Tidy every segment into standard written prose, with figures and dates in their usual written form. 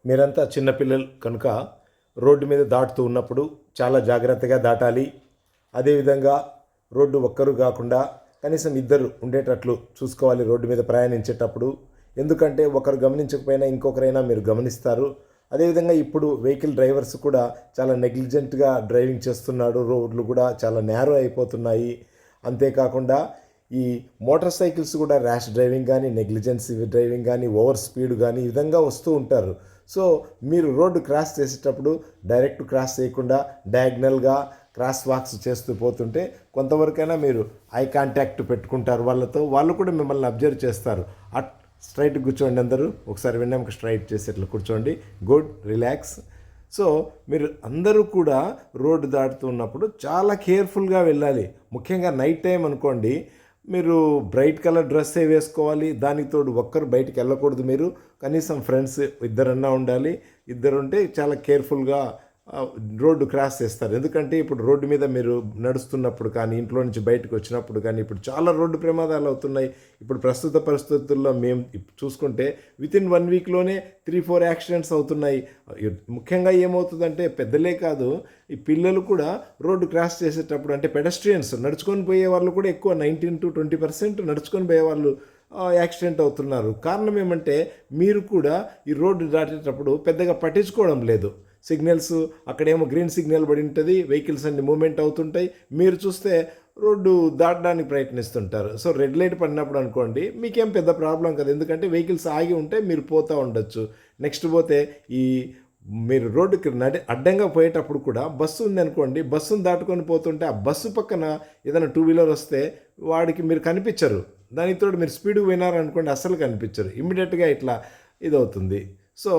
మీరంతా చిన్నపిల్లలు కనుక రోడ్డు మీద దాటుతూ ఉన్నప్పుడు చాలా జాగ్రత్తగా దాటాలి. అదేవిధంగా రోడ్డు ఒక్కరు కాకుండా కనీసం ఇద్దరు ఉండేటట్లు చూసుకోవాలి రోడ్డు మీద ప్రయాణించేటప్పుడు. ఎందుకంటే ఒకరు గమనించకపోయినా ఇంకొకరైనా మీరు గమనిస్తారు. అదేవిధంగా ఇప్పుడు వెహికల్ డ్రైవర్స్ కూడా చాలా నెగ్లిజెంట్గా డ్రైవింగ్ చేస్తున్నాడు. రోడ్లు కూడా చాలా నేరో అయిపోతున్నాయి. అంతేకాకుండా ఈ మోటార్ సైకిల్స్ కూడా ర్యాష్ డ్రైవింగ్ కానీ, నెగ్లిజెన్సీ డ్రైవింగ్ కానీ, ఓవర్ స్పీడ్ కానీ ఈ విధంగా వస్తూ ఉంటారు. సో మీరు రోడ్డు క్రాస్ చేసేటప్పుడు డైరెక్ట్ క్రాస్ చేయకుండా డయాగ్నల్గా క్రాస్ వాక్స్ చేస్తూ పోతుంటే కొంతవరకైనా మీరు ఐ కాంటాక్ట్ పెట్టుకుంటారు వాళ్ళతో. వాళ్ళు కూడా మిమ్మల్ని అబ్జర్వ్ చేస్తారు. స్ట్రైట్ కూర్చోండి, అందరూ ఒకసారి వెన్నెముక స్ట్రైట్ చేసేట్లు కూర్చోండి. Good, relax. సో మీరు అందరూ కూడా రోడ్డు దాటుతున్నప్పుడు చాలా కేర్ఫుల్గా వెళ్ళాలి. ముఖ్యంగా నైట్ టైం అనుకోండి, మీరు బ్రైట్ కలర్ డ్రెస్సే వేసుకోవాలి. దానికి తోడు ఒక్కరు బయటికి వెళ్ళకూడదు. మీరు కనీసం ఫ్రెండ్స్ ఇద్దరన్నా ఉండాలి. ఇద్దరు ఉంటే చాలా కేర్ఫుల్గా రోడ్డు క్రాస్ చేస్తారు. ఎందుకంటే ఇప్పుడు రోడ్డు మీద మీరు నడుస్తున్నప్పుడు కానీ, ఇంట్లో నుంచి బయటకు వచ్చినప్పుడు కానీ ఇప్పుడు చాలా రోడ్డు ప్రమాదాలు అవుతున్నాయి. ఇప్పుడు ప్రస్తుత పరిస్థితుల్లో మేము చూసుకుంటే వితిన్ 1 వీక్లోనే 3-4 యాక్సిడెంట్స్ అవుతున్నాయి. ముఖ్యంగా ఏమవుతుందంటే పెద్దలే కాదు, ఈ పిల్లలు కూడా రోడ్డు క్రాస్ చేసేటప్పుడు, అంటే పెడస్ట్రియన్స్ నడుచుకొని పోయే వాళ్ళు కూడా ఎక్కువ 19-20% నడుచుకొని పోయే వాళ్ళు యాక్సిడెంట్ అవుతున్నారు. కారణం ఏమంటే మీరు కూడా ఈ రోడ్డు దాటేటప్పుడు పెద్దగా పట్టించుకోవడం లేదు. సిగ్నల్స్ అక్కడేమో గ్రీన్ సిగ్నల్ పడి ఉంటుంది, వెహికల్స్ అన్ని మూమెంట్ అవుతుంటాయి. మీరు చూస్తే రోడ్డు దాటడానికి ప్రయత్నిస్తుంటారు. సో రెడ్ లైట్ పడినప్పుడు అనుకోండి మీకేం పెద్ద ప్రాబ్లం కదా, ఎందుకంటే వెహికల్స్ ఆగి ఉంటే మీరు పోతూ ఉండొచ్చు. నెక్స్ట్ పోతే ఈ మీరు రోడ్డుకి అడ్డంగా పోయేటప్పుడు కూడా బస్సు ఉంది అనుకోండి, బస్సును దాటుకొని పోతుంటే ఆ బస్సు పక్కన ఏదైనా 2 వీలర్ వస్తే వాడికి మీరు కనిపించరు. దానితో మీరు స్పీడ్కి పోయినారనుకోండి అస్సలు కనిపించరు. ఇమ్మీడియట్గా ఇట్లా ఇదవుతుంది. సో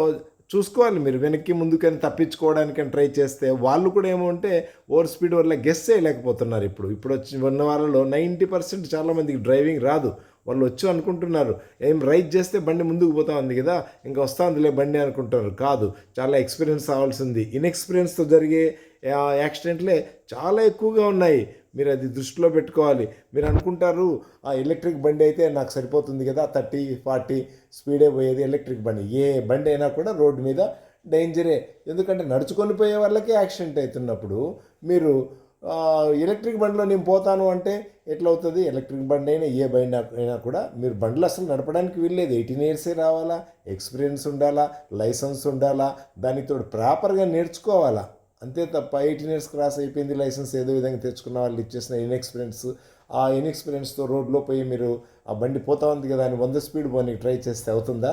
చూసుకోవాలి, మీరు వెనక్కి ముందుకని తప్పించుకోవడానికని ట్రై చేస్తే వాళ్ళు కూడా ఏమంటే ఓవర్ స్పీడ్ వల్ల గెస్ చేయలేకపోతున్నారు. ఇప్పుడు వచ్చి ఉన్న వాళ్ళలో 90% చాలామందికి డ్రైవింగ్ రాదు. వాళ్ళు వచ్చి అనుకుంటున్నారు ఏం రైడ్ చేస్తే బండి ముందుకు పోతా ఉంది కదా, ఇంకా వస్తా ఉందిలే బండి అనుకుంటారు. కాదు, చాలా ఎక్స్పీరియన్స్ కావాల్సింది. ఇన్ఎక్స్పీరియన్స్తో జరిగే యాక్సిడెంట్లే చాలా ఎక్కువగా ఉన్నాయి. మీరు అది దృష్టిలో పెట్టుకోవాలి. మీరు అనుకుంటారు ఆ ఎలక్ట్రిక్ బండి అయితే నాకు సరిపోతుంది కదా, 30-40 స్పీడే పోయేది ఎలక్ట్రిక్ బండి. ఏ బండి అయినా కూడా రోడ్డు మీద డేంజరే. ఎందుకంటే నడుచుకొని పోయే వాళ్ళకే యాక్సిడెంట్ అవుతున్నప్పుడు మీరు ఎలక్ట్రిక్ బండిలో నేను పోతాను అంటే ఎట్లవుతుంది? ఎలక్ట్రిక్ బండి అయినా ఏ బండి అయినా కూడా మీరు బండ్లు అసలు నడపడానికి వీల్లేదు. 18 ఇయర్సే రావాలా, ఎక్స్పీరియన్స్ ఉండాలా, లైసెన్స్ ఉండాలా, దానితో ప్రాపర్గా నేర్చుకోవాలా. అంతే తప్ప 18 ఇయర్స్ క్రాస్ అయిపోయింది లైసెన్స్ ఏదో విధంగా తెచ్చుకున్న వాళ్ళు ఇచ్చేసిన ఇన్ఎక్స్పీరియన్స్, ఆ ఇన్ఎక్స్పీరియన్స్తో రోడ్లో పోయి మీరు ఆ బండి పోతా ఉంది కదా అని 100 స్పీడ్ పోనీ ట్రై చేస్తే అవుతుందా?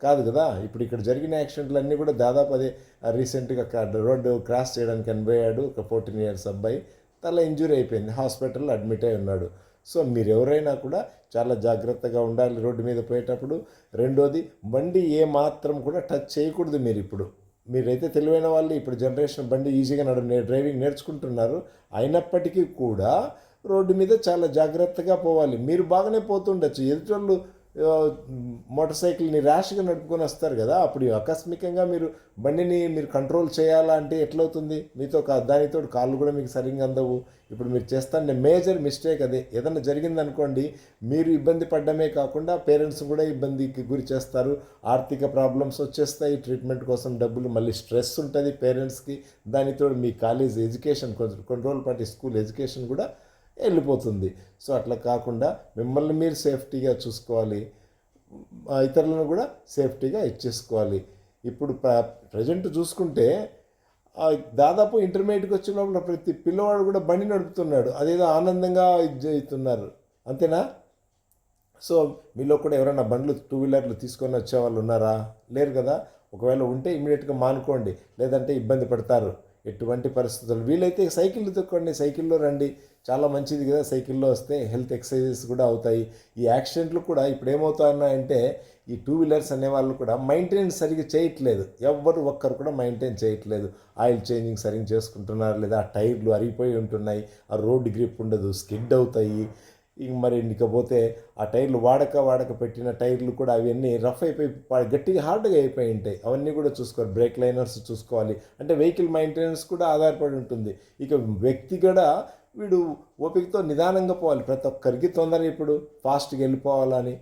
కాదు కదా. ఇప్పుడు ఇక్కడ జరిగిన యాక్సిడెంట్లు అన్నీ కూడా దాదాపు అదే. రీసెంట్గా రోడ్డు క్రాస్ చేయడానికి కనిపోయాడు ఒక 14 ఇయర్స్ అబ్బాయి, తల ఇంజూరీ అయిపోయింది, హాస్పిటల్లో అడ్మిట్ అయి ఉన్నాడు. సో మీరు ఎవరైనా కూడా చాలా జాగ్రత్తగా ఉండాలి రోడ్డు మీద పోయేటప్పుడు. రెండోది, బండి ఏ మాత్రం కూడా టచ్ చేయకూడదు. మీరైతే తెలివైన వాళ్ళు, ఇప్పుడు జనరేషన్ బండి ఈజీగా డ్రైవింగ్ నేర్చుకుంటున్నారు. అయినప్పటికీ కూడా రోడ్డు మీద చాలా జాగ్రత్తగా పోవాలి. మీరు బాగానే పోతుండొచ్చు, ఎదుటోళ్ళు మోటార్ సైకిల్ని ర్యాష్గా నడుపుకొని వస్తారు కదా, అప్పుడు ఆకస్మికంగా బండిని మీరు కంట్రోల్ చేయాలా అంటే ఎట్లవుతుంది? మీతో దానితో కాళ్ళు కూడా మీకు సరిగ్గా అందవు. ఇప్పుడు మీరు చేస్తానే మేజర్ మిస్టేక్ అదే. ఏదైనా జరిగిందనుకోండి, మీరు ఇబ్బంది పడ్డమే కాకుండా పేరెంట్స్ కూడా ఇబ్బందికి గురి చేస్తారు. ఆర్థిక ప్రాబ్లమ్స్ వచ్చేస్తాయి, ట్రీట్మెంట్ కోసం డబ్బులు, మళ్ళీ స్ట్రెస్ ఉంటుంది పేరెంట్స్కి. దానితో మీ కాలేజ్ ఎడ్యుకేషన్, కొన్ని రోజుల పాటు స్కూల్ ఎడ్యుకేషన్ కూడా వెళ్ళిపోతుంది. సో అట్లా కాకుండా మిమ్మల్ని మీరు సేఫ్టీగా చూసుకోవాలి, ఇతరులను కూడా సేఫ్టీగా ఇచ్చేసుకోవాలి. ఇప్పుడు ప్రజెంట్ చూసుకుంటే దాదాపు ఇంటర్మీడియట్కి వచ్చే లోపల ప్రతి పిల్లవాడు కూడా బండి నడుపుతున్నాడు. అదేదో ఆనందంగా అవుతున్నారు. అంతేనా? సో మీలో కూడా ఎవరైనా బండ్లు 2 వీలర్లు తీసుకొని వచ్చేవాళ్ళు ఉన్నారా? లేరు కదా. ఒకవేళ ఉంటే ఇమీడియట్గా మానుకోండి, లేదంటే ఇబ్బంది పడతారు. ఎటువంటి పరిస్థితులు వీలైతే సైకిల్ తొక్కండి, సైకిల్లో రండి, చాలా మంచిది కదా. సైకిల్లో వస్తే హెల్త్ ఎక్సర్సైజెస్ కూడా అవుతాయి. ఈ యాక్సిడెంట్లు కూడా ఇప్పుడు ఏమవుతున్నాయంటే ఈ 2 వీలర్స్ అనేవాళ్ళు కూడా మెయింటెనెన్స్ సరిగ్గా చేయట్లేదు. ఒక్కరు కూడా మెయింటైన్ చేయట్లేదు. ఆయిల్ చేంజింగ్ సరిగ్గా చేసుకుంటున్నారు లేదా, ఆ టైర్లు అరిగిపోయి ఉంటున్నాయి, ఆ రోడ్ గ్రిప్ ఉండదు, స్కిడ్ అవుతాయి. మరి ఇకపోతే ఆ టైర్లు వాడక పెట్టిన టైర్లు కూడా అవన్నీ రఫ్ అయిపోయి గట్టిగా హార్డ్గా అయిపోయి ఉంటాయి. అవన్నీ కూడా చూసుకోవాలి. బ్రేక్ లైనర్స్ చూసుకోవాలి. అంటే వెహికల్ మెయింటెనెన్స్ కూడా ఆధారపడి ఉంటుంది. ఇక వ్యక్తి కూడా వీడు ఓపికతో నిదానంగా పోవాలి. ప్రతి ఒక్కరికి తొందర ఇప్పుడు ఫాస్ట్గా వెళ్ళిపోవాలని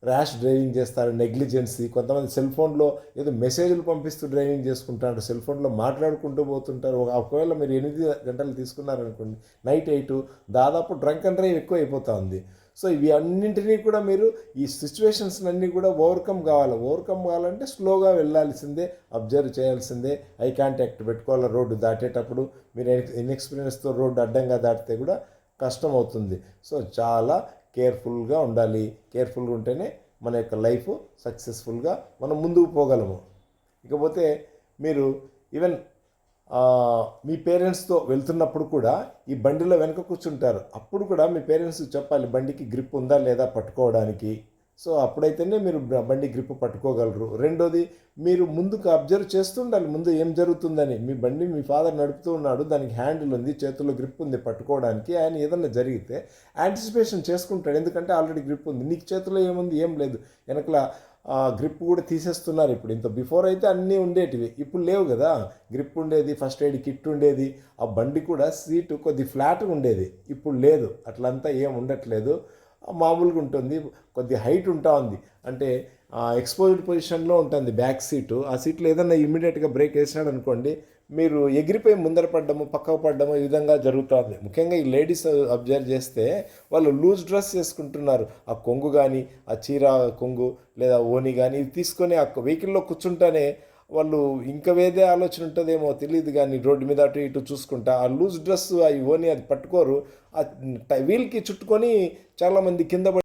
ర్యాష్ డ్రైవింగ్ చేస్తారు, నెగ్లిజెన్సీ. కొంతమంది సెల్ ఫోన్లో ఏదో మెసేజ్లు పంపిస్తూ డ్రైవింగ్ చేసుకుంటారు, సెల్ ఫోన్లో మాట్లాడుకుంటూ పోతుంటారు. ఒకవేళ మీరు 8 గంటలు తీసుకున్నారనుకోండి, నైట్ 8, దాదాపు డ్రంక్ అండ్ డ్రైవ్ ఎక్కువ అయిపోతూ ఉంది. సో ఇవి అన్నింటినీ కూడా మీరు ఈ సిచ్యువేషన్స్ అన్నీ కూడా ఓవర్కమ్ కావాలంటే స్లోగా వెళ్ళాల్సిందే, అబ్జర్వ్ చేయాల్సిందే, ఐ కాంటాక్ట్ పెట్టుకోవాలి. రోడ్డు దాటేటప్పుడు మీరు ఇన్ఎక్స్పీరియన్స్తో రోడ్డు అడ్డంగా దాటితే కూడా కష్టం అవుతుంది. సో చాలా కేర్ఫుల్గా ఉండాలి. కేర్ఫుల్గా ఉంటేనే మన యొక్క లైఫ్ సక్సెస్ఫుల్గా మనం ముందుకు పోగలము. ఇకపోతే మీరు ఈవెన్ మీ పేరెంట్స్తో వెళ్తున్నప్పుడు కూడా ఈ బండిలో వెనక కూర్చుంటారు. అప్పుడు కూడా మీ పేరెంట్స్ చెప్పాలి బండికి గ్రిప్ ఉందా లేదా పట్టుకోవడానికి. సో అప్పుడైతేనే మీరు బండి గ్రిప్ పట్టుకోగలరు. రెండోది, మీరు ముందుకు అబ్జర్వ్ చేస్తుండాలి ముందు ఏం జరుగుతుందని. మీ బండి మీ ఫాదర్ నడుపుతూ ఉన్నాడు, దానికి హ్యాండిల్ ఉంది, చేతుల్లో గ్రిప్ ఉంది పట్టుకోవడానికి. ఆయన ఏదన్నా జరిగితే యాంటిసిపేషన్ చేసుకుంటాడు, ఎందుకంటే ఆల్రెడీ గ్రిప్ ఉంది. నీకు చేతిలో ఏముంది, ఏం లేదు. వెనకల గ్రిప్ కూడా తీసేస్తున్నారు ఇప్పుడు. ఇంత బిఫోర్ అయితే అన్నీ ఉండేటివి, ఇప్పుడు లేవు కదా. గ్రిప్ ఉండేది, ఫస్ట్ ఎయిడ్ కిట్ ఉండేది, ఆ బండి కూడా సీటు కొద్ది ఫ్లాట్గా ఉండేది, ఇప్పుడు లేదు. అట్లంతా ఏం ఉండట్లేదు, మామూలుగా ఉంటుంది. కొద్ది హైట్ ఉంటా ఉంది, అంటే ఎక్స్పోజ్డ్ పొజిషన్లో ఉంటుంది బ్యాక్ సీటు. ఆ సీట్లో ఏదన్నా ఇమ్మీడియట్గా బ్రేక్ వేసినాడు అనుకోండి, మీరు ఎగిరిపోయి ముందర పడ్డము, పక్కకు పడ్డము, ఈ విధంగా జరుగుతుంది. ముఖ్యంగా ఈ లేడీస్ అబ్జర్వ్ చేస్తే వాళ్ళు లూజ్ డ్రెస్ చేసుకుంటున్నారు. ఆ కొంగు కానీ, ఆ చీర కొంగు లేదా ఓని కానీ ఇవి తీసుకొని ఆ వెహికల్లో కూర్చుంటానే వాళ్ళు ఇంకా వేరే ఆలోచన ఉంటుందేమో తెలియదు, కానీ రోడ్డు మీద అటు ఇటు చూసుకుంటా ఆ లూజ్ డ్రెస్, ఆ ఓని అది పట్టుకోరు, ఆ వీల్కి చుట్టుకొని చాలామంది కింద